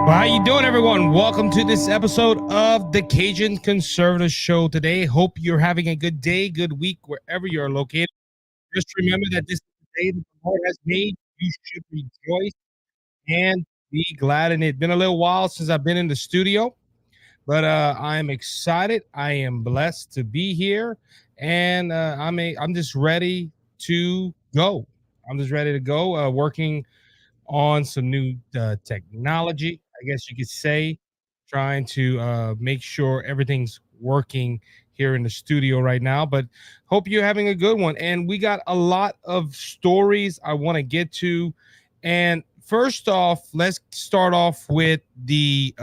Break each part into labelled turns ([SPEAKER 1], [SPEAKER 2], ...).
[SPEAKER 1] Well, how you doing, everyone? Welcome to this episode of the Cajun Conservative Show today. Hope you're having a good day, good week, wherever you're located. Just remember that this is the day that the Lord has made. You should rejoice and be glad in it. It's been a little while since I've been in the studio, but I'm excited. I am blessed to be here, and I'm just ready to go. I'm just ready to go. Working on some new technology, I guess you could say, trying to make sure everything's working here in the studio right now. But hope you're having a good one. And we got a lot of stories I want to get to. And first off, let's start off with the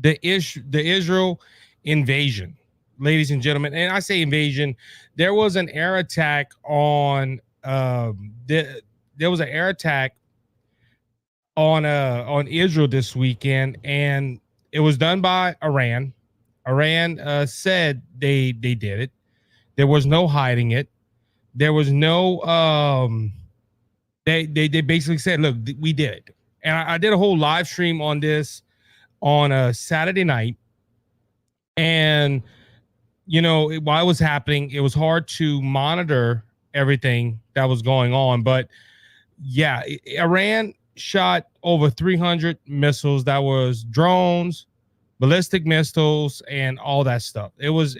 [SPEAKER 1] Israel invasion, ladies and gentlemen. And I say invasion. There was an air attack on there was an air attack on Israel this weekend, and it was done by Iran. Iran said they did it. There was no hiding it. There was no they basically said, look, we did it. And I did a whole live stream on this on a Saturday night, and while it was happening, it was hard to monitor everything that was going on, but yeah, Iran shot over 300 missiles. That was drones, ballistic missiles, and all that stuff. It was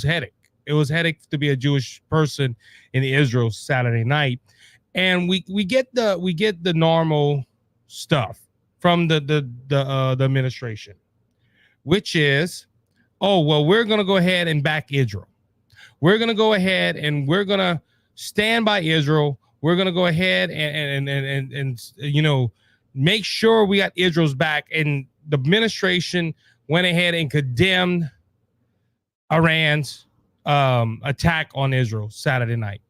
[SPEAKER 1] headache. It was headache to be a Jewish person in Israel Saturday night. And we get the normal stuff from the administration, which is, oh well, we're gonna go ahead and back Israel. We're gonna go ahead and we're gonna stand by Israel. We're gonna go ahead and make sure we got Israel's back. And the administration went ahead and condemned Iran's attack on Israel Saturday night.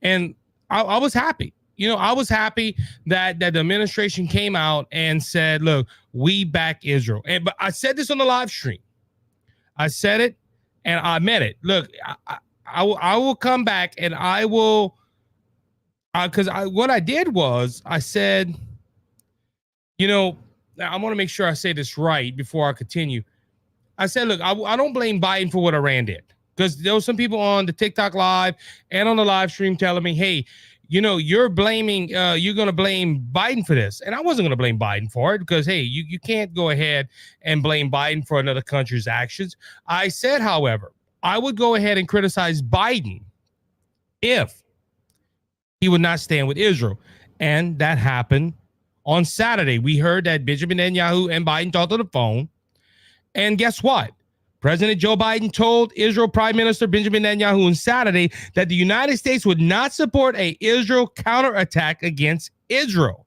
[SPEAKER 1] And I was happy. I was happy that the administration came out and said, look, we back Israel. But I said this on the live stream. I said it and I meant it. Look, I will come back and I will, because what I did was I said, I want to make sure I say this right before I continue. I said, look, I don't blame Biden for what Iran did, because there were some people on the TikTok live and on the live stream telling me, hey, you're blaming, you're going to blame Biden for this. And I wasn't going to blame Biden for it, because, hey, you can't go ahead and blame Biden for another country's actions. I said, however, I would go ahead and criticize Biden if he would not stand with Israel. And that happened on Saturday. We heard that Benjamin Netanyahu and Biden talked on the phone. And guess what? President Joe Biden told Israel Prime Minister Benjamin Netanyahu on Saturday that the United States would not support an Israel counterattack against Israel.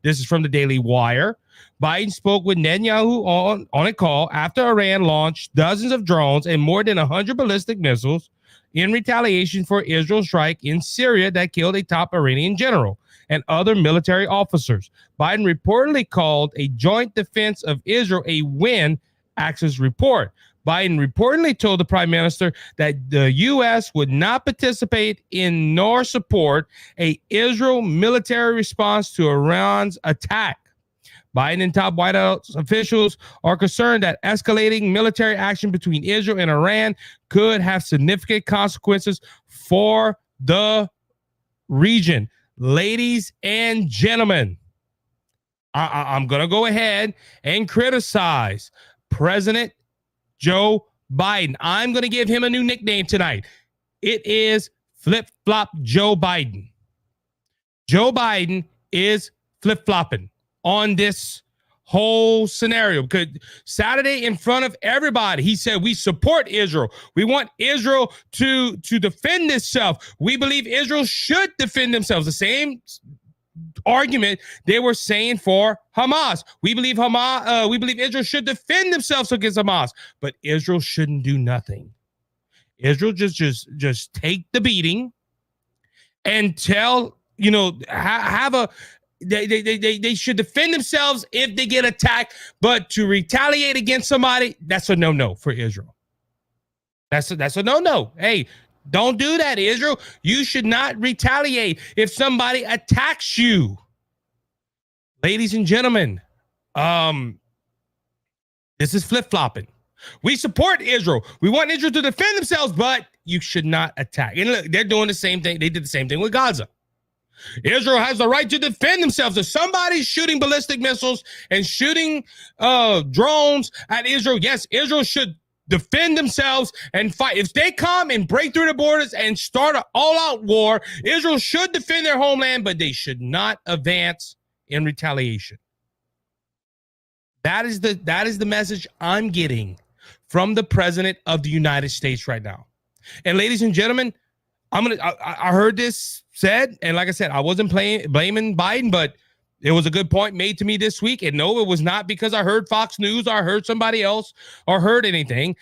[SPEAKER 1] This is from the Daily Wire. Biden spoke with Netanyahu on a call after Iran launched dozens of drones and more than 100 ballistic missiles in retaliation for Israel's strike in Syria that killed a top Iranian general and other military officers. Biden reportedly called a joint defense of Israel a win, Axios report. Biden reportedly told the prime minister that the U.S. would not participate in nor support an Israel military response to Iran's attack. Biden and top White House officials are concerned that escalating military action between Israel and Iran could have significant consequences for the region. Ladies and gentlemen, I'm going to go ahead and criticize President Joe Biden. I'm going to give him a new nickname tonight. It is Flip-Flop Joe Biden. Joe Biden is flip-flopping on this whole scenario, because Saturday, in front of everybody, he said, we support Israel. We want Israel to defend itself. We believe Israel should defend themselves. The same argument they were saying for Hamas. We believe Israel should defend themselves against Hamas, but Israel shouldn't do nothing. Israel just take the beating and tell, have a they should defend themselves if they get attacked, but to retaliate against somebody, that's a no-no for Israel. That's a no-no. Hey, don't do that, Israel. You should not retaliate if somebody attacks you. Ladies and gentlemen, this is flip-flopping. We support Israel. We want Israel to defend themselves, but you should not attack. And look, they're doing the same thing. They did the same thing with Gaza. Israel has the right to defend themselves. If somebody's shooting ballistic missiles and shooting drones at Israel, yes, Israel should defend themselves and fight. If they come and break through the borders and start an all-out war, Israel should defend their homeland, but they should not advance in retaliation. That is the message I'm getting from the president of the United States right now. And ladies and gentlemen, I heard this said, and like I said, I wasn't blaming Biden, but it was a good point made to me this week. And no, it was not because I heard Fox News or I heard somebody else or heard anything.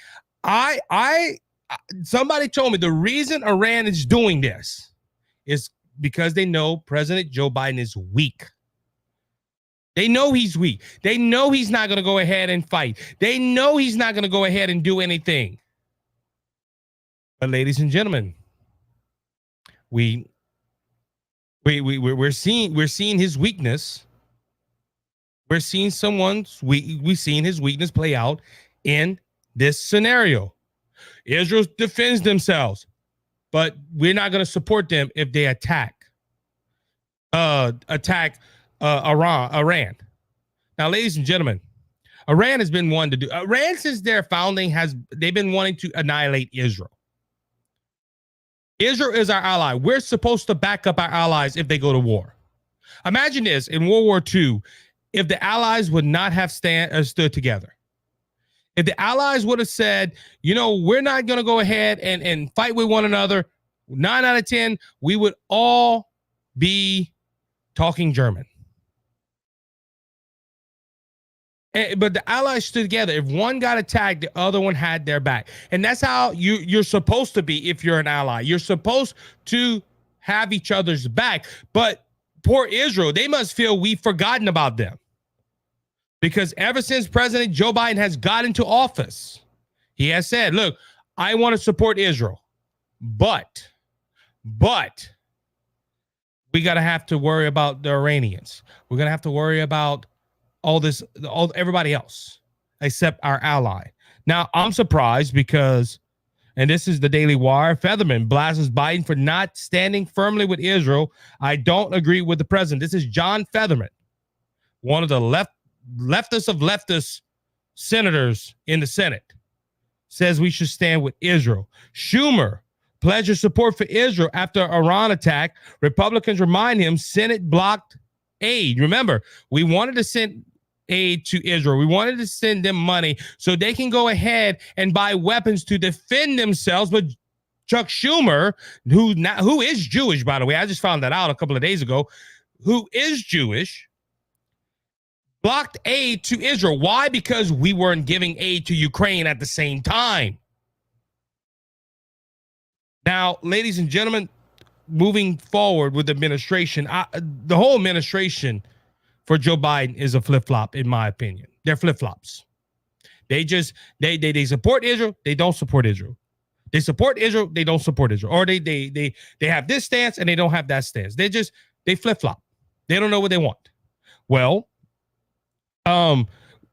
[SPEAKER 1] Somebody told me the reason Iran is doing this is because they know President Joe Biden is weak. They know he's weak. They know he's not going to go ahead and fight. They know he's not going to go ahead and do anything. But ladies and gentlemen, we're seeing his weakness. We're seeing we've seen his weakness play out in this scenario. Israel defends themselves, but we're not going to support them if they attack Iran. Now, ladies and gentlemen, Iran has been one to do. Iran, since their founding, they've been wanting to annihilate Israel. Israel is our ally. We're supposed to back up our allies if they go to war. Imagine this, in World War II, if the allies would not have stood together. If the allies would have said, we're not going to go ahead and fight with one another, 9 out of 10, we would all be talking German. But the allies stood together. If one got attacked, the other one had their back. And that's how you're supposed to be if you're an ally. You're supposed to have each other's back. But poor Israel, they must feel we've forgotten about them. Because ever since President Joe Biden has got into office, he has said, look, I want to support Israel. But we got to have to worry about the Iranians. We're going to have to worry about everybody else except our ally. Now, I'm surprised because, and this is the Daily Wire, Featherman blasts Biden for not standing firmly with Israel. I don't agree with the president. This is John Featherman, one of the leftist of leftist senators in the Senate, says we should stand with Israel. Schumer pledged support for Israel after Iran attack. Republicans remind him Senate blocked aid. Remember, we wanted to send aid to Israel. We wanted to send them money so they can go ahead and buy weapons to defend themselves. But Chuck Schumer, who is Jewish, by the way, I just found that out a couple of days ago, who is Jewish, blocked aid to Israel. Why? Because we weren't giving aid to Ukraine at the same time. Now, ladies and gentlemen, moving forward with the administration, the whole administration for Joe Biden is a flip-flop, in my opinion. They're flip-flops. They support Israel, they don't support Israel. They support Israel, they don't support Israel. Or they have this stance and they don't have that stance. They flip-flop. They don't know what they want. Well,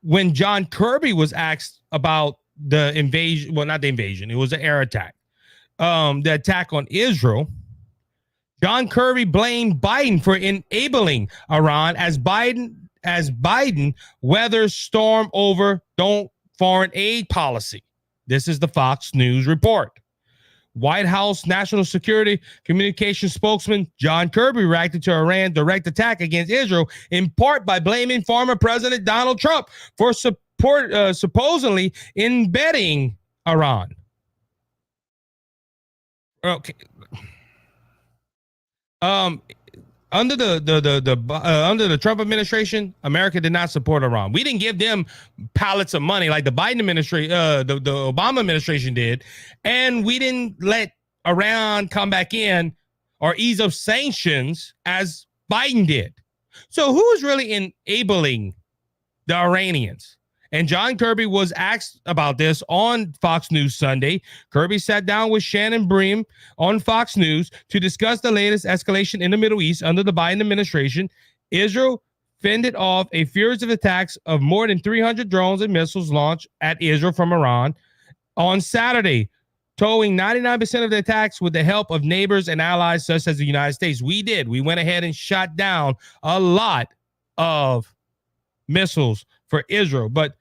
[SPEAKER 1] when John Kirby was asked about the invasion, well, not the invasion, it was an air attack. The attack on Israel, John Kirby blamed Biden for enabling Iran as Biden weathers storm over don't foreign aid policy. This is the Fox News report. White House National Security Communications spokesman John Kirby reacted to Iran's direct attack against Israel in part by blaming former President Donald Trump for supposedly embedding Iran. Okay. Under the Trump administration, America did not support Iran. We didn't give them pallets of money like the Biden administration, the Obama administration did, and we didn't let Iran come back in or ease up sanctions as Biden did. So who is really enabling the Iranians? And John Kirby was asked about this on Fox News Sunday. Kirby sat down with Shannon Bream on Fox News to discuss the latest escalation in the Middle East under the Biden administration. Israel fended off a series of attacks of more than 300 drones and missiles launched at Israel from Iran on Saturday, towing 99% of the attacks with the help of neighbors and allies such as the United States. We went ahead and shot down a lot of missiles for Israel. But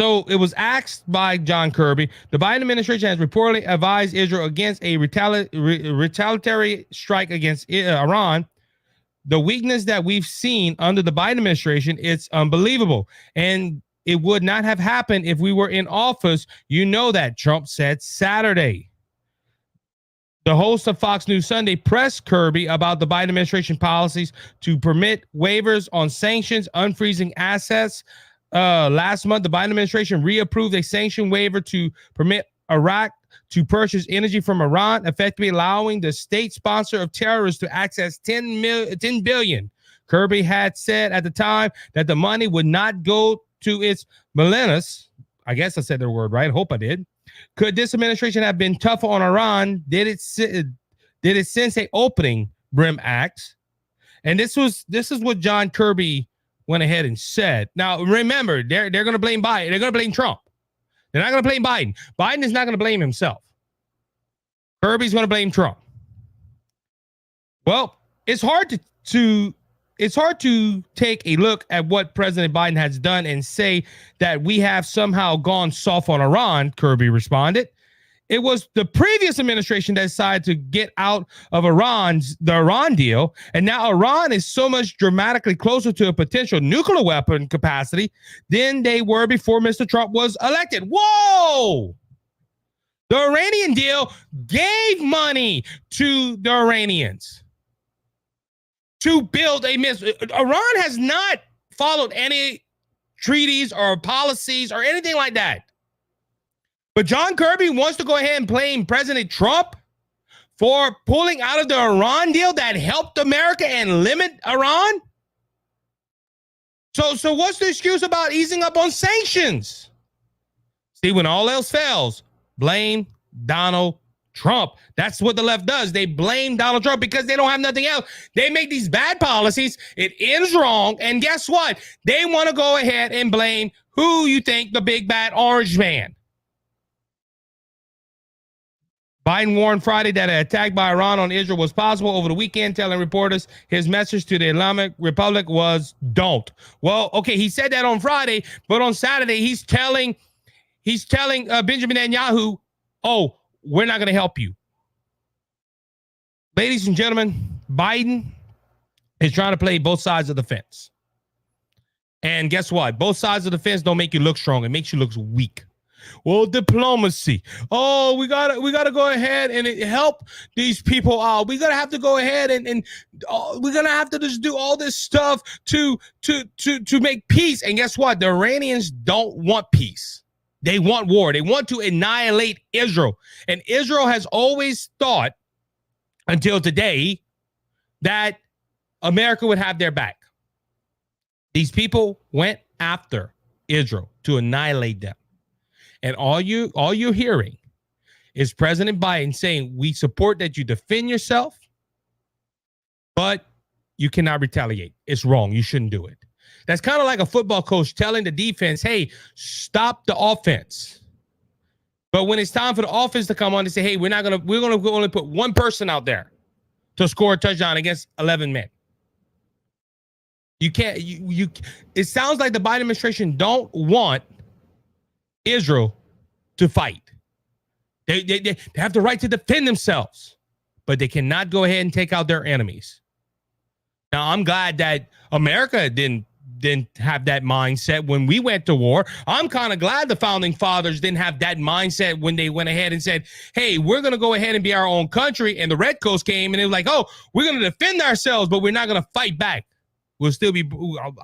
[SPEAKER 1] so it was asked by John Kirby. The Biden administration has reportedly advised Israel against a retaliatory strike against Iran. The weakness that we've seen under the Biden administration, it's unbelievable. And it would not have happened if we were in office. You know that, Trump said Saturday. The host of Fox News Sunday pressed Kirby about the Biden administration policies to permit waivers on sanctions, unfreezing assets. Last month, the Biden administration reapproved a sanction waiver to permit Iraq to purchase energy from Iran, effectively allowing the state sponsor of terrorists to access $10 billion. Kirby had said at the time that the money would not go to its millennials. I guess I said the word right. Hope I did. Could this administration have been tougher on Iran? Did it sense a opening? Brim acts. And this is what John Kirby went ahead and said. Now, remember, they're going to blame Biden. They're going to blame Trump. They're not going to blame Biden. Biden is not going to blame himself. Kirby's going to blame Trump. Well, it's hard to take a look at what President Biden has done and say that we have somehow gone soft on Iran, Kirby responded. It was the previous administration that decided to get out of the Iran deal, and now Iran is so much dramatically closer to a potential nuclear weapon capacity than they were before Mr. Trump was elected. Whoa! The Iranian deal gave money to the Iranians to build a missile. Iran has not followed any treaties or policies or anything like that. But John Kirby wants to go ahead and blame President Trump for pulling out of the Iran deal that helped America and limit Iran. So what's the excuse about easing up on sanctions? See, when all else fails, blame Donald Trump. That's what the left does. They blame Donald Trump because they don't have nothing else. They make these bad policies. It ends wrong. And guess what? They want to go ahead and blame who you think, the big bad orange man. Biden warned Friday that an attack by Iran on Israel was possible over the weekend, telling reporters his message to the Islamic Republic was don't. Well, okay, he said that on Friday, but on Saturday he's telling Benjamin Netanyahu, oh, we're not going to help you. Ladies and gentlemen, Biden is trying to play both sides of the fence. And guess what? Both sides of the fence don't make you look strong. It makes you look weak. Well, diplomacy. Oh, we gotta go ahead and help these people out. We're gonna have to go ahead and we're gonna have to just do all this stuff to make peace. And guess what? The Iranians don't want peace. They want war. They want to annihilate Israel. And Israel has always thought until today that America would have their back. These people went after Israel to annihilate them. And all you're hearing is President Biden saying, we support that you defend yourself, but you cannot retaliate. It's wrong. You shouldn't do it. That's kind of like a football coach telling the defense, hey, stop the offense. But when it's time for the offense to come on and say, hey, we're gonna only put one person out there to score a touchdown against 11 men. You can't, it sounds like the Biden administration don't want Israel to fight. They have the right to defend themselves, but they cannot go ahead and take out their enemies. Now, I'm glad that America didn't have that mindset when we went to war. I'm kind of glad the founding fathers didn't have that mindset when they went ahead and said, hey, we're going to go ahead and be our own country. And the Red Coast came and it was like, oh, we're going to defend ourselves, but we're not going to fight back. We'll still be,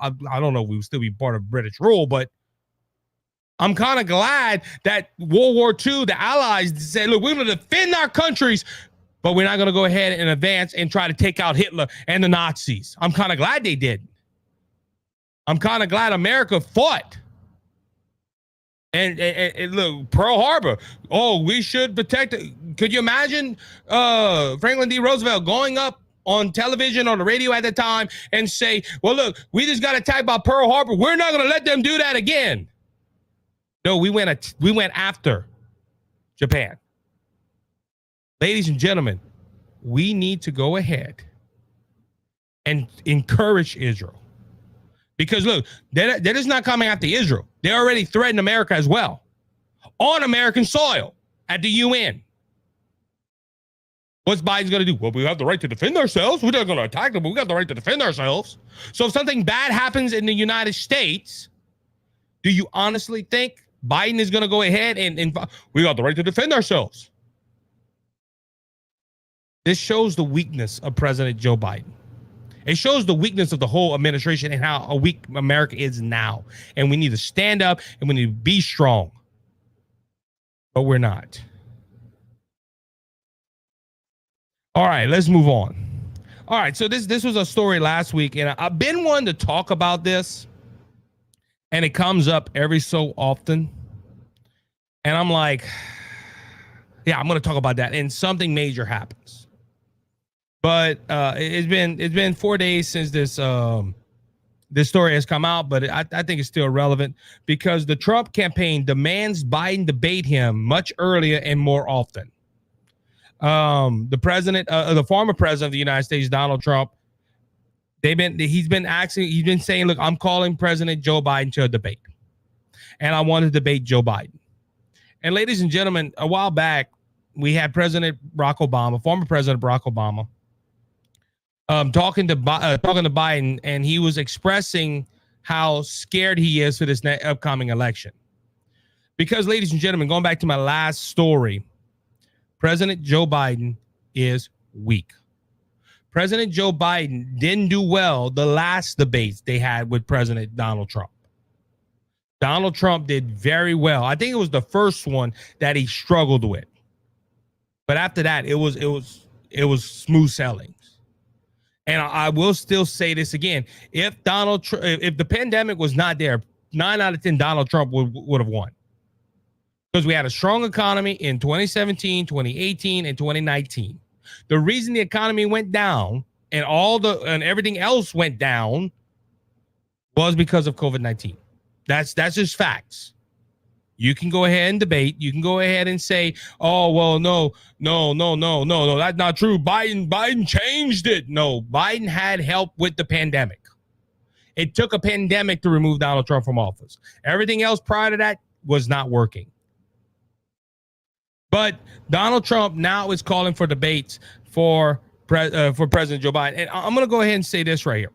[SPEAKER 1] I don't know, we'll still be part of British rule, but I'm kind of glad that World War II, the Allies said, look, we're going to defend our countries, but we're not going to go ahead and advance and try to take out Hitler and the Nazis. I'm kind of glad they did. I'm kind of glad America fought. And look, Pearl Harbor. Oh, we should protect it. Could you imagine Franklin D. Roosevelt going up on television or the radio at the time and say, well, look, we just got attacked by Pearl Harbor. We're not going to let them do that again. No, we went after Japan. Ladies and gentlemen, we need to go ahead and encourage Israel. Because look, they're just not coming after Israel. They already threatened America as well. On American soil at the UN. What's Biden's going to do? Well, we have the right to defend ourselves. We're not going to attack them, but we got the right to defend ourselves. So if something bad happens in the United States, do you honestly think Biden is going to go ahead and we got the right to defend ourselves? This shows the weakness of President Joe Biden. It shows the weakness of the whole administration and how weak America is now. And we need to stand up and we need to be strong. But we're not. All right, let's move on. All right, so this was a story last week, and I've been wanting to talk about this, and it comes up every so often. And I'm like, yeah, I'm going to talk about that, and something major happens. But it's been 4 days since this story has come out, but I think it's still relevant because the Trump campaign demands Biden debate him much earlier and more often. The former president of the United States, Donald Trump, he's been saying, look, I'm calling President Joe Biden to a debate, and I want to debate Joe Biden. And ladies and gentlemen, a while back, we had former President Barack Obama, talking to Biden, and he was expressing how scared he is for this upcoming election. Because, ladies and gentlemen, going back to my last story, President Joe Biden is weak. President Joe Biden didn't do well the last debates they had with President Donald Trump. Donald Trump did very well. I think it was the first one that he struggled with. But after that, it was smooth sailing. And I will still say this again. If the pandemic was not there, 9 out of 10 Donald Trump would have won. Because we had a strong economy in 2017, 2018, and 2019. The reason the economy went down and everything else went down was because of COVID-19. That's just facts. You can go ahead and debate. You can go ahead and say, oh, well, no, that's not true. Biden changed it. No, Biden had help with the pandemic. It took a pandemic to remove Donald Trump from office. Everything else prior to that was not working. But Donald Trump now is calling for debates for President Joe Biden. And I'm going to go ahead and say this right here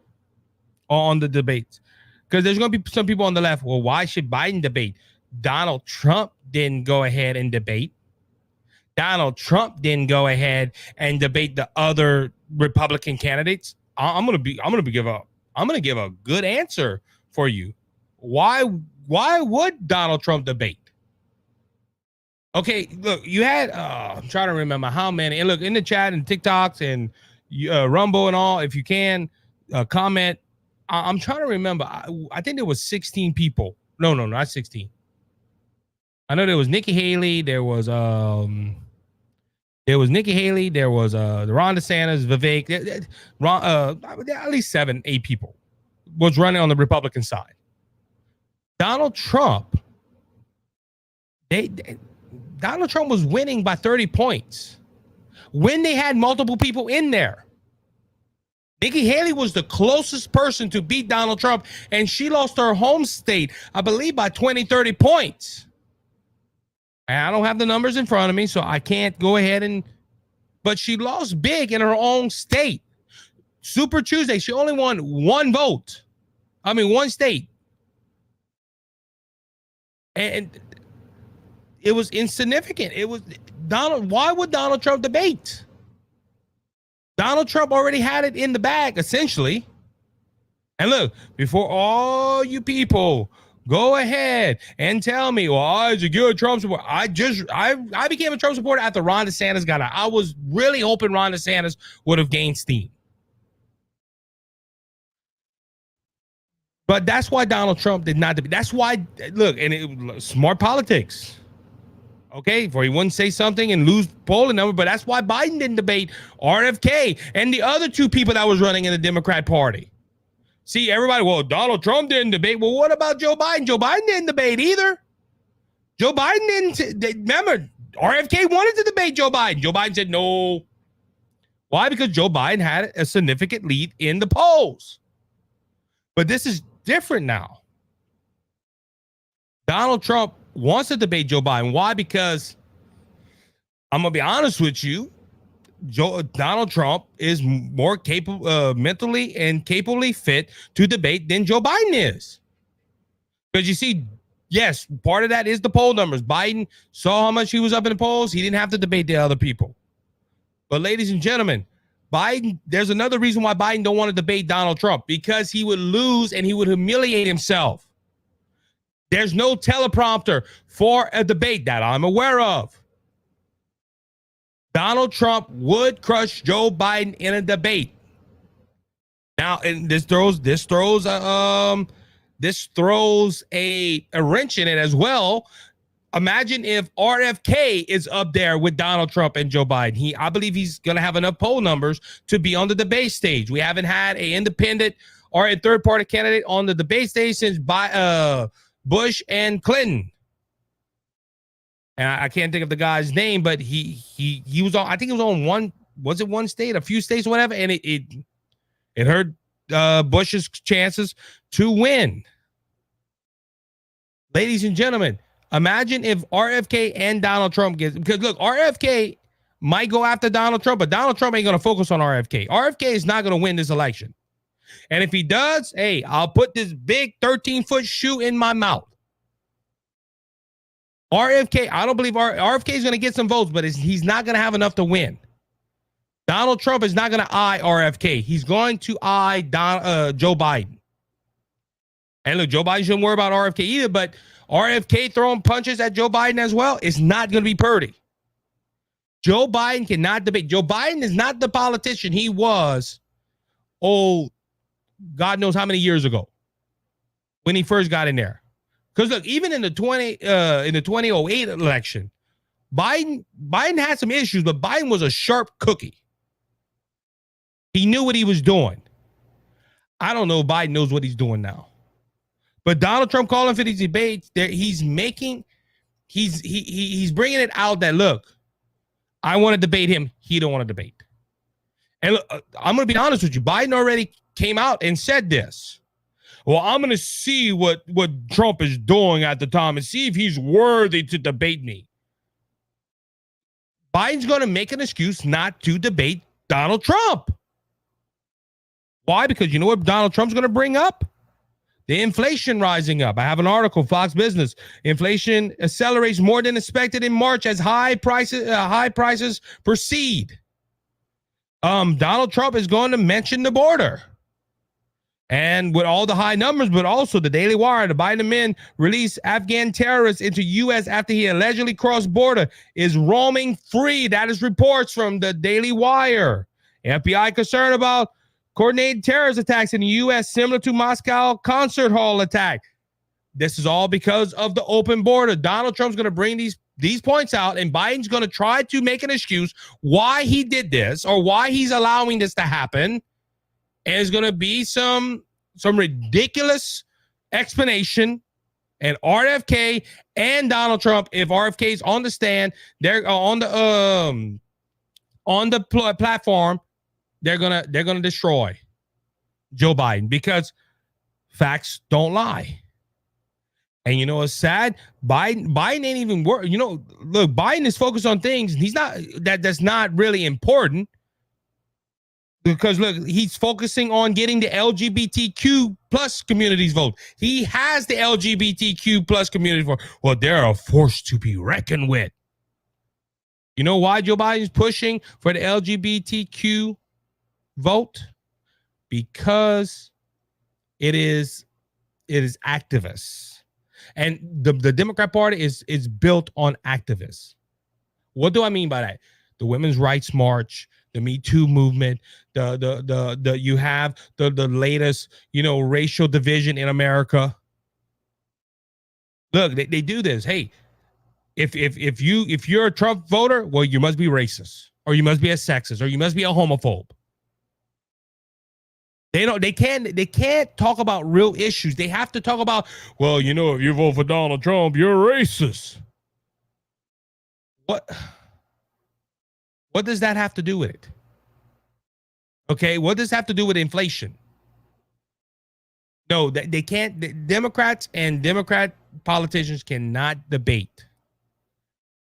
[SPEAKER 1] on the debates. Because there's going to be some people on the left. Well, why should Biden debate? Donald Trump didn't go ahead and debate. Donald Trump didn't go ahead and debate the other Republican candidates. I'm going to give a good answer for you. Why would Donald Trump debate? Okay, look, you had I'm trying to remember how many. And look, in the chat and TikToks and Rumble and all, if you can comment. I'm trying to remember. I think there was 16 people. No, not 16. I know there was Nikki Haley. There was Nikki Haley. There was Ron DeSantis, Vivek. At least 7-8 people was running on the Republican side. Donald Trump. Donald Trump was winning by 30 points when they had multiple people in there. Nikki Haley was the closest person to beat Donald Trump, and she lost her home state, I believe, by 20, 30 points. And I don't have the numbers in front of me, so I can't go ahead but she lost big in her own state. Super Tuesday, she only won one state. And it was insignificant. Why would Donald Trump debate? Donald Trump already had it in the bag, essentially. And look, before all you people go ahead and tell me, well, I should give a Trump support. I became a Trump supporter after Ron DeSantis got out. I was really hoping Ron DeSantis would have gained steam. But that's why Donald Trump did not debate. That's why, look, smart politics. Okay, for he wouldn't say something and lose polling number, but that's why Biden didn't debate RFK and the other two people that was running in the Democrat Party. See, everybody, well, Donald Trump didn't debate. Well, what about Joe Biden? Joe Biden didn't debate either. Joe Biden didn't. Remember, RFK wanted to debate Joe Biden. Joe Biden said no. Why? Because Joe Biden had a significant lead in the polls. But this is different now. Donald Trump wants to debate Joe Biden. Why? Because I'm going to be honest with you. Donald Trump is more capable, mentally and capably fit to debate than Joe Biden is. Because you see, yes, part of that is the poll numbers. Biden saw how much he was up in the polls. He didn't have to debate the other people. But ladies and gentlemen, Biden, there's another reason why Biden don't want to debate Donald Trump, because he would lose and he would humiliate himself. There's no teleprompter for a debate that I'm aware of. Donald Trump would crush Joe Biden in a debate. Now, and this throws a wrench in it as well. Imagine if RFK is up there with Donald Trump and Joe Biden. I believe he's going to have enough poll numbers to be on the debate stage. We haven't had an independent or a third-party candidate on the debate stage since Bush and Clinton. And I can't think of the guy's name, but he was on. I think it was on one state, a few states, whatever, and it hurt Bush's chances to win. Ladies and gentlemen, imagine if RFK and Donald Trump because look, RFK might go after Donald Trump, but Donald Trump ain't going to focus on RFK. RFK is not going to win this election. And if he does, hey, I'll put this big 13-foot shoe in my mouth. RFK, I don't believe RFK is going to get some votes, but he's not going to have enough to win. Donald Trump is not going to eye RFK. He's going to eye Joe Biden. And look, Joe Biden shouldn't worry about RFK either, but RFK throwing punches at Joe Biden as well is not going to be pretty. Joe Biden cannot debate. Joe Biden is not the politician he was, God knows how many years ago when he first got in there. Because look, even in the 2008 election, Biden had some issues, but Biden was a sharp cookie. He knew what he was doing. I don't know if Biden knows what he's doing now. But Donald Trump calling for these debates, he's bringing it out that, look, I want to debate him. He don't want to debate. And look, I'm going to be honest with you. Biden already came out and said this. Well, I'm going to see what Trump is doing at the time and see if he's worthy to debate me. Biden's going to make an excuse not to debate Donald Trump. Why? Because you know what Donald Trump's going to bring up? The inflation rising up. I have an article, Fox Business. Inflation accelerates more than expected in March as high prices proceed. Donald Trump is going to mention the border. And with all the high numbers, but also the Daily Wire, the Biden men released Afghan terrorists into U.S. after he allegedly crossed border, is roaming free. That is reports from the Daily Wire. FBI concerned about coordinated terrorist attacks in the U.S. similar to Moscow concert hall attack. This is all because of the open border. Donald Trump's going to bring these points out, and Biden's going to try to make an excuse why he did this or why he's allowing this to happen. And it's going to be some ridiculous explanation. And RFK and Donald Trump, if RFK is on the stand, they're on the platform, they're gonna destroy Joe Biden because facts don't lie. And you know what's sad? Biden ain't even work. You know, look, Biden is focused on things that's not really important. Because look, he's focusing on getting the LGBTQ plus community's vote. He has the LGBTQ plus community vote. Well, they're a force to be reckoned with. You know why Joe Biden's pushing for the LGBTQ vote? Because it is activists. And the Democrat Party is built on activists. What do I mean by that? The Women's Rights March, the Me Too movement, you have the latest, racial division in America. Look, they do this. Hey, If you're a Trump voter, well, you must be racist, or you must be a sexist, or you must be a homophobe. They can't talk about real issues. They have to talk about, well, you know, if you vote for Donald Trump, you're racist. What does that have to do with it? Okay, what does that have to do with inflation? No, they can't. The Democrats and Democrat politicians cannot debate,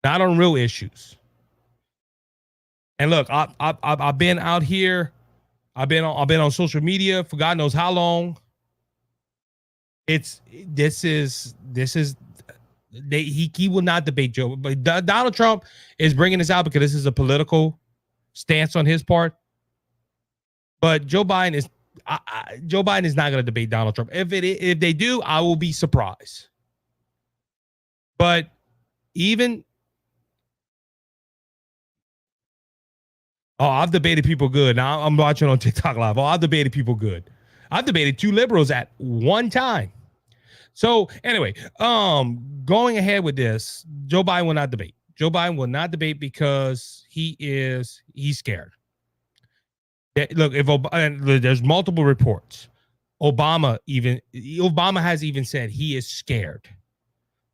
[SPEAKER 1] not on real issues. And look, I've been out here. I've been on social media for God knows how long. This is he will not debate Joe. But Donald Trump is bringing this out because this is a political stance on his part. But Joe Biden is not going to debate Donald Trump. If they do, I will be surprised. But even I've debated people good. Now I'm watching on TikTok Live. I've debated people good. I've debated two liberals at one time. So anyway, going ahead with this, Joe Biden will not debate. Joe Biden will not debate because he's scared. Look, there's multiple reports. Obama has even said he is scared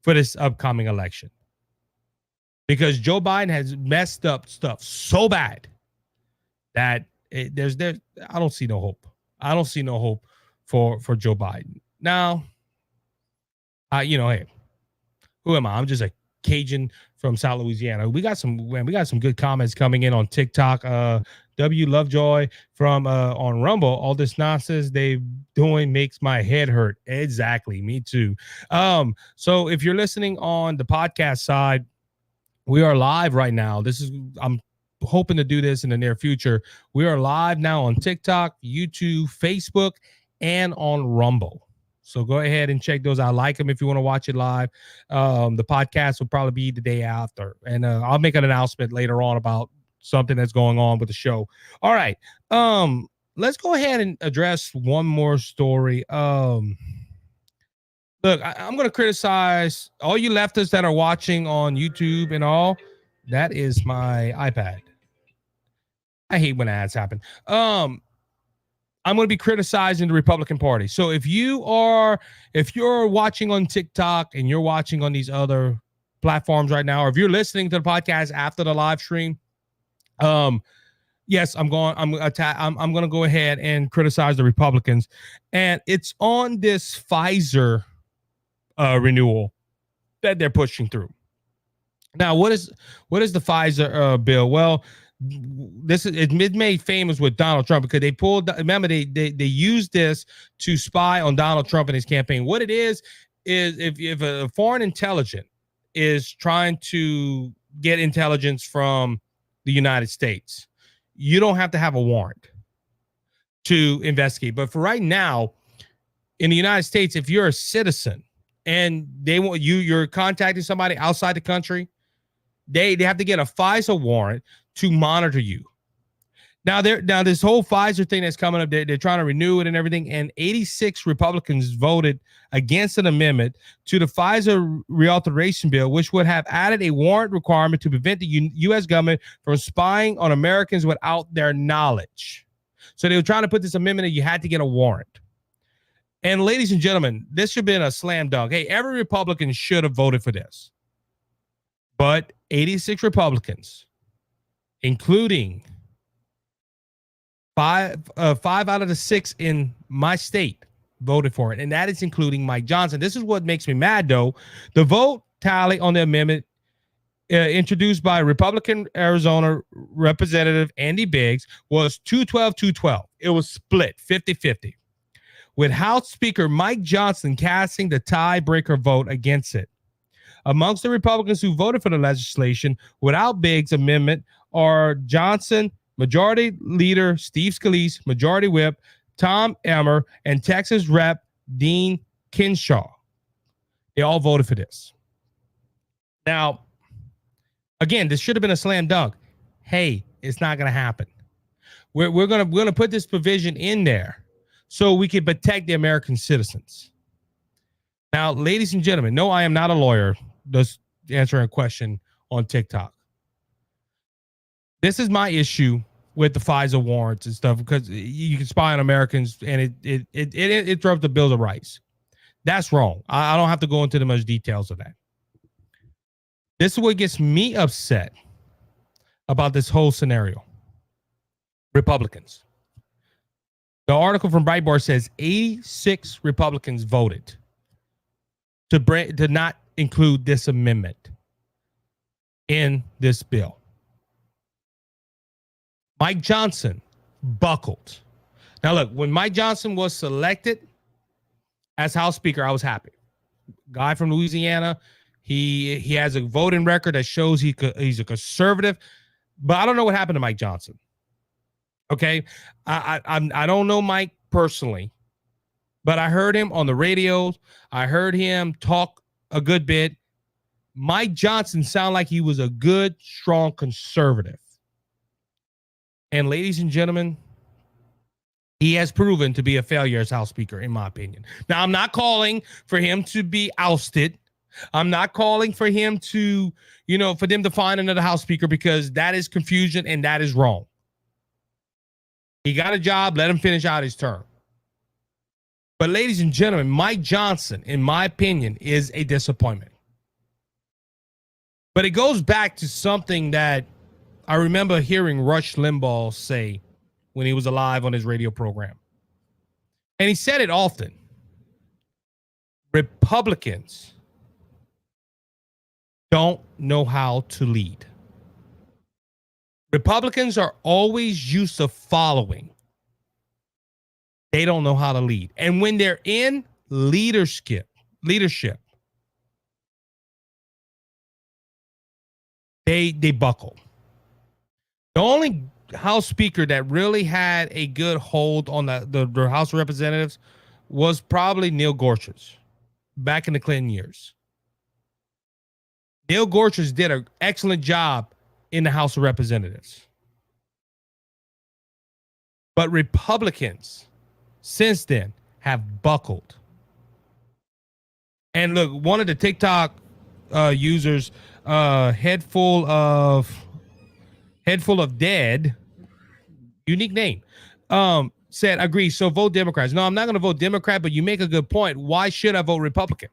[SPEAKER 1] for this upcoming election because Joe Biden has messed up stuff so bad that I don't see no hope. I don't see no hope for Joe Biden. Now, hey, who am I? I'm just a Cajun from South Louisiana. We got some good comments coming in on TikTok. W Lovejoy from on Rumble. All this nonsense they doing makes my head hurt. Exactly, me too. So if you're listening on the podcast side, we are live right now. I'm hoping to do this in the near future. We are live now on TikTok, YouTube, Facebook, and on Rumble. So go ahead and check those out. Like them if you want to watch it live. The podcast will probably be the day after. And I'll make an announcement later on about something that's going on with the show. All right. Let's go ahead and address one more story. Look, I'm going to criticize all you leftists that are watching on YouTube and all. That is my iPad. I hate when ads happen. I'm going to be criticizing the Republican Party. So if you're watching on TikTok and you're watching on these other platforms right now, or if you're listening to the podcast after the live stream, yes, I'm going to go ahead and criticize the Republicans, and it's on this Pfizer renewal that they're pushing through. Now, what is the Pfizer bill? Well, it made famous with Donald Trump because they used this to spy on Donald Trump and his campaign. What it is if a foreign intelligence is trying to get intelligence from the United States, you don't have to have a warrant to investigate. But for right now, in the United States, if you're a citizen and you're contacting somebody outside the country, they have to get a FISA warrant to monitor you. Now this whole Pfizer thing that's coming up, they're trying to renew it and everything, and 86 Republicans voted against an amendment to the Pfizer reauthorization bill, which would have added a warrant requirement to prevent the U.S. government from spying on Americans without their knowledge. So they were trying to put this amendment that you had to get a warrant. And ladies and gentlemen, this should have been a slam dunk. Hey, every Republican should have voted for this. But 86 Republicans, including five out of the 6 in my state, voted for it, and that is including Mike Johnson. This is what makes me mad, though. The vote tally on the amendment introduced by Republican Arizona Representative Andy Biggs was 212-212. It was split 50-50, with House Speaker Mike Johnson casting the tiebreaker vote against it. Amongst the Republicans who voted for the legislation without Biggs' amendment are Johnson, Majority Leader Steve Scalise, Majority Whip Tom Emmer, and Texas Rep Dean Kinshaw. They all voted for this. Now, again, this should have been a slam dunk. Hey, it's not going to happen. We're gonna put this provision in there so we can protect the American citizens. Now, ladies and gentlemen, no, I am not a lawyer. answering a question on TikTok. This is my issue with the FISA warrants and stuff, because you can spy on Americans and it throws the Bill of Rights. That's wrong. I don't have to go into the much details of that. This is what gets me upset about this whole scenario. Republicans. The article from Breitbart says 86 Republicans voted to not include this amendment in this bill. Mike Johnson buckled. Now, look, when Mike Johnson was selected as House Speaker, I was happy. Guy from Louisiana, he has a voting record that shows he's a conservative, but I don't know what happened to Mike Johnson. Okay, I don't know Mike personally, but I heard him on the radio. I heard him talk a good bit. Mike Johnson sounded like he was a good, strong conservative. And ladies and gentlemen, he has proven to be a failure as House Speaker, in my opinion. Now, I'm not calling for him to be ousted. I'm not calling for him to, for them to find another House Speaker, because that is confusion and that is wrong. He got a job. Let him finish out his term. But ladies and gentlemen, Mike Johnson, in my opinion, is a disappointment. But it goes back to something that I remember hearing Rush Limbaugh say when he was alive on his radio program. And he said it often. Republicans don't know how to lead. Republicans are always used to following. They don't know how to lead. And when they're in leadership, they buckle. The only House Speaker that really had a good hold on the House of Representatives was probably Neil Gorsuch back in the Clinton years. Neil Gorsuch did an excellent job in the House of Representatives. But Republicans since then have buckled. And look, one of the TikTok users, head full of dead, unique name, said, agree, so vote Democrats. No, I'm not going to vote Democrat, but you make a good point. Why should I vote Republican?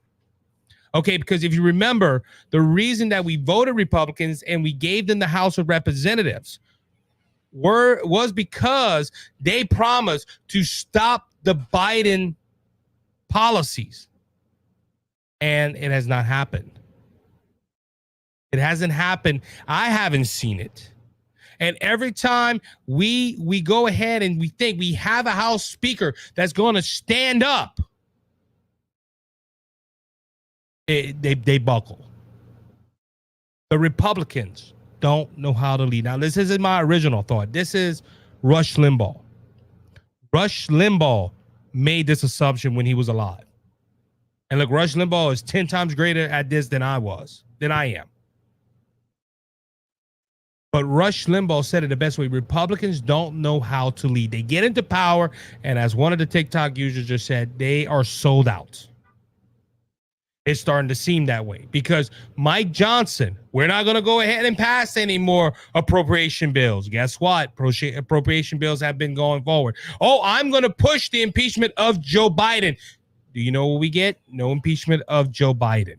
[SPEAKER 1] Okay, because if you remember, the reason that we voted Republicans and we gave them the House of Representatives was because they promised to stop the Biden policies. And it has not happened. It hasn't happened. I haven't seen it. And every time we go ahead and we think we have a House Speaker that's going to stand up, they buckle. The Republicans don't know how to lead. Now, this isn't my original thought. This is Rush Limbaugh. Rush Limbaugh made this assumption when he was alive. And look, Rush Limbaugh is 10 times greater at this than I am. But Rush Limbaugh said it the best way. Republicans don't know how to lead. They get into power, and as one of the TikTok users just said, they are sold out. It's starting to seem that way because Mike Johnson, we're not going to go ahead and pass any more appropriation bills. Guess what? Appropriation bills have been going forward. Oh, I'm going to push the impeachment of Joe Biden. Do you know what we get? No impeachment of Joe Biden.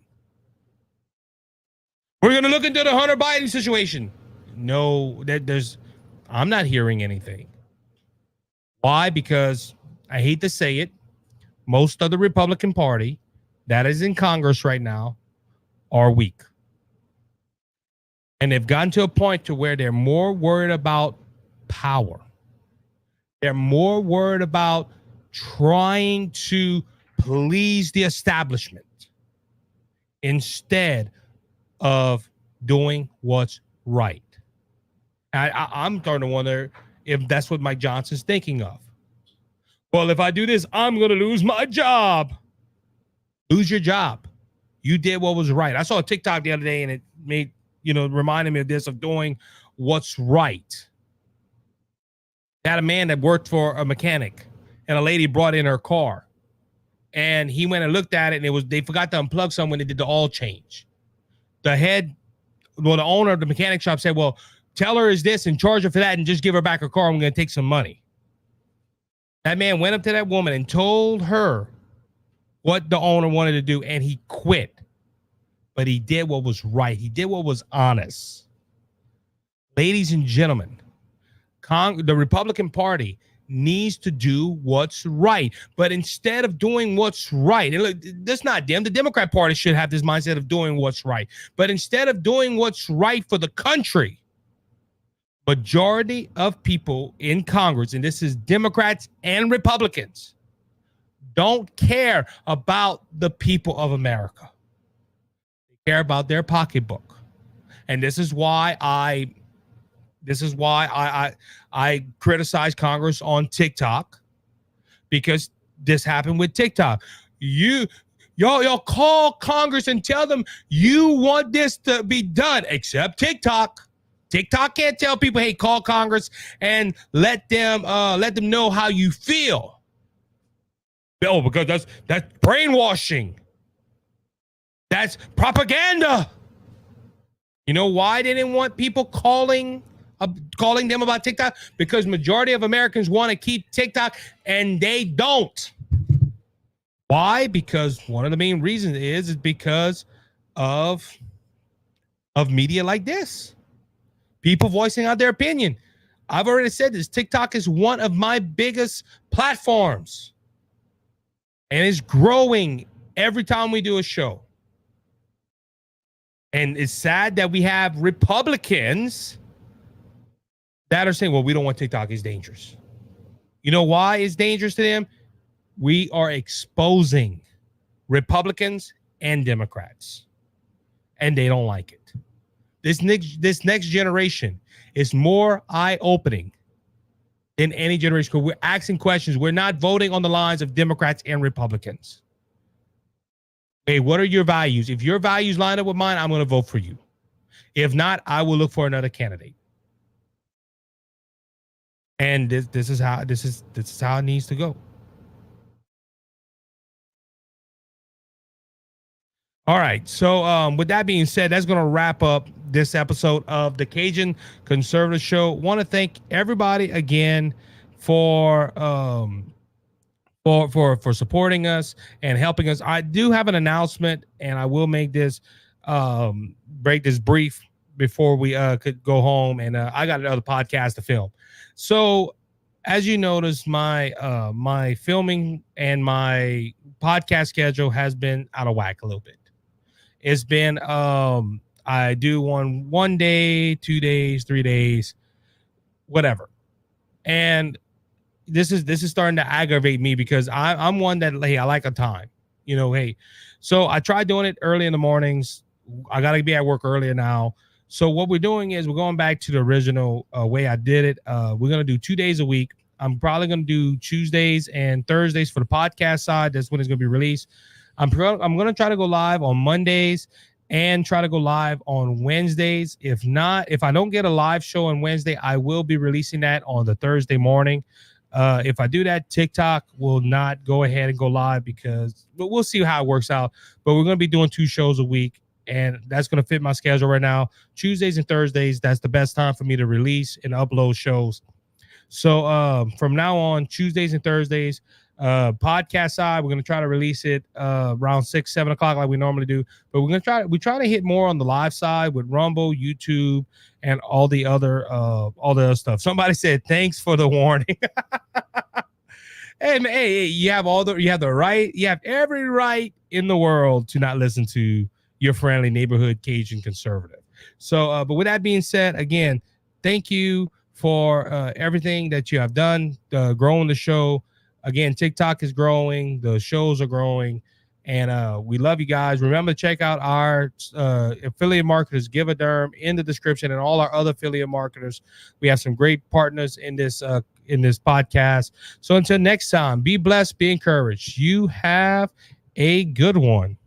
[SPEAKER 1] We're going to look into the Hunter Biden situation. No, I'm not hearing anything. Why? Because I hate to say it, most of the Republican Party that is in Congress right now are weak. And they've gotten to a point to where they're more worried about power. They're more worried about trying to please the establishment instead of doing what's right. I'm starting to wonder if that's what Mike Johnson's thinking of. Well, if I do this, I'm going to lose my job. Lose your job. You did what was right. I saw a TikTok the other day and it made, reminded me of this, of doing what's right. They had a man that worked for a mechanic and a lady brought in her car and he went and looked at it and they forgot to unplug something when they did the oil change. the owner of the mechanic shop said, well, tell her is this and charge her for that and just give her back her car. I'm going to take some money. That man went up to that woman and told her what the owner wanted to do, and he quit. But he did what was right. He did what was honest. Ladies and gentlemen, the Republican Party needs to do what's right. But instead of doing what's right, and look, that's not them. The Democrat Party should have this mindset of doing what's right. But instead of doing what's right for the country, majority of people in Congress, and this is Democrats and Republicans, don't care about the people of America. They care about their pocketbook. And this is why I criticize Congress on TikTok, because this happened with TikTok. Y'all call Congress and tell them you want this to be done, except TikTok. TikTok can't tell people, hey, call Congress and let them know how you feel. Oh, because that's brainwashing. That's propaganda. You know why they didn't want people calling them about TikTok? Because majority of Americans want to keep TikTok and they don't. Why? Because one of the main reasons is because of media like this. People voicing out their opinion. I've already said this. TikTok is one of my biggest platforms. And it's growing every time we do a show. And it's sad that we have Republicans that are saying, well, we don't want TikTok. It's dangerous. You know why it's dangerous to them? We are exposing Republicans and Democrats. And they don't like it. This next generation is more eye-opening than any generation, because we're asking questions. We're not voting on the lines of Democrats and Republicans. Hey, what are your values? If your values line up with mine, I'm going to vote for you. If not, I will look for another candidate. And this is how it needs to go. All right. So with that being said, that's going to wrap up this episode of the Cajun Conservative Show. Want to thank everybody again for supporting us and helping us. I do have an announcement, and I will make this break this brief before we could go home. And I got another podcast to film. So as you notice, my filming and my podcast schedule has been out of whack a little bit. It's been I do one day, 2 days, 3 days, whatever. And this is starting to aggravate me, because I'm one that, hey, I like a time, hey. So I tried doing it early in the mornings. I got to be at work earlier now. So what we're doing is we're going back to the original way I did it. We're going to do 2 days a week. I'm probably going to do Tuesdays and Thursdays for the podcast side. That's when it's going to be released. I'm going to try to go live on Mondays and try to go live on Wednesdays. If I don't get a live show on Wednesday, I will be releasing that on the Thursday morning. If I do that, TikTok will not go ahead and go live, but we'll see how it works out. But we're going to be doing 2 shows a week, and that's going to fit my schedule right now. Tuesdays and Thursdays, that's the best time for me to release and upload shows. So from now on, Tuesdays and Thursdays, podcast side, we're going to try to release it around 6-7 o'clock like we normally do, but we try to hit more on the live side with Rumble, YouTube, and all the other stuff. Somebody said thanks for the warning. Hey, you have every right in the world to not listen to your friendly neighborhood Cajun conservative. So but with that being said, again, thank you for everything that you have done, growing the show. Again, TikTok is growing, the shows are growing, and we love you guys. Remember to check out our affiliate marketers, Give-A-Derm, in the description, and all our other affiliate marketers. We have some great partners in this podcast. So until next time, be blessed, be encouraged. You have a good one.